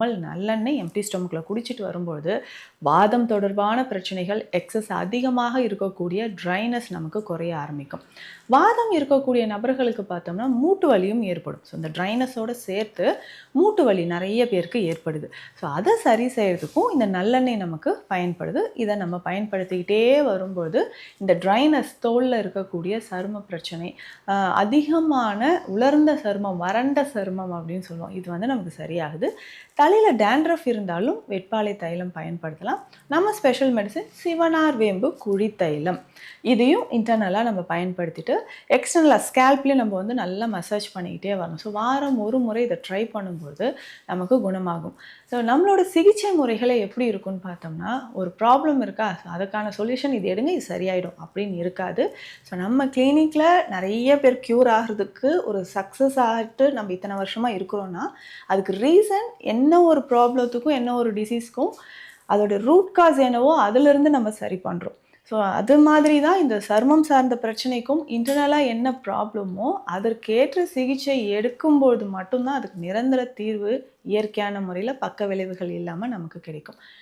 நல்லெண்ணெய் எம்ப்டி ஸ்டொமக்கில் குடிச்சிட்டு வரும்பொழுது வாதம் தொடர்பான பிரச்சனைகள் எக்ஸஸ் அதிகமாக இருக்கக்கூடிய ட்ரைனஸ் நமக்கு குறைய ஆரம்பிக்கும். வாதம் இருக்கக்கூடிய நபர்களுக்கு பார்த்தோம்னா மூட்டு வலியும் ஏற்படும். ஸோ இந்த ட்ரைனஸோடு சேர்த்து மூட்டு வலி நிறைய பேருக்கு ஏற்படுது. ஸோ அதை சரி செய்கிறதுக்கும் இந்த நல்லெண்ணெய் நமக்கு பயன்படுது. இதை நம்ம பயன்படுத்திக்கிட்டே வரும்போது இந்த ட்ரைனஸ் தோலில் இருக்கக்கூடிய சரும பிரச்சனை, அதிகமான உலர்ந்த சருமம், வறண்ட சருமம் அப்படின்னு சொல்லுவோம், இது நமக்கு சரியாகுது. தலையில் டேண்ட்ரஃப் இருந்தாலும் வெட்பாலை தைலம் பயன்படுத்தலாம். நம்ம ஸ்பெஷல் மெடிசன் சிவனார் வேம்பு குழி தைலம், இதையும் இன்டர்னலாக நம்ம பயன்படுத்திட்டு எக்ஸ்டர்னலாக ஸ்கேல்ப்லேயும் நம்ம நல்லா மசாஜ் பண்ணிக்கிட்டே வரணும். ஸோ வாரம் ஒரு முறை இதை ட்ரை பண்ணும்போது நமக்கு குணமாகும். ஸோ நம்மளோட சிகிச்சை முறைகளை எப்படி இருக்குன்னு பார்த்தோம்னா, ஒரு ப்ராப்ளம் இருக்கா, ஸோ அதுக்கான சொல்யூஷன் இது எடுங்க இது சரியாயிடும் அப்படின்னு இருக்காது. ஸோ நம்ம கிளினிக்கில் நிறைய பேர் க்யூர் ஆகிறதுக்கு ஒரு சக்ஸஸ் ஆகிட்டு நம்ம இத்தனை வருஷமாக இருக்கிறோன்னா அதுக்கு ரீசன் என்ன ஒரு ப்ராப்ளத்துக்கும் என்ன ஒரு டிசீஸ்க்கும் அதோட ரூட் காஸ் என்னவோ அதிலிருந்து நம்ம சரி பண்ணுறோம். ஸோ அது மாதிரி தான் இந்த சருமம் சார்ந்த பிரச்சனைக்கும் இன்டர்னலாக என்ன ப்ராப்ளமோ அதற்கேற்ற சிகிச்சை எடுக்கும்போது மட்டும்தான் அதுக்கு நிரந்தர தீர்வு இயற்கையான முறையில் பக்க விளைவுகள் இல்லாமல் நமக்கு கிடைக்கும்.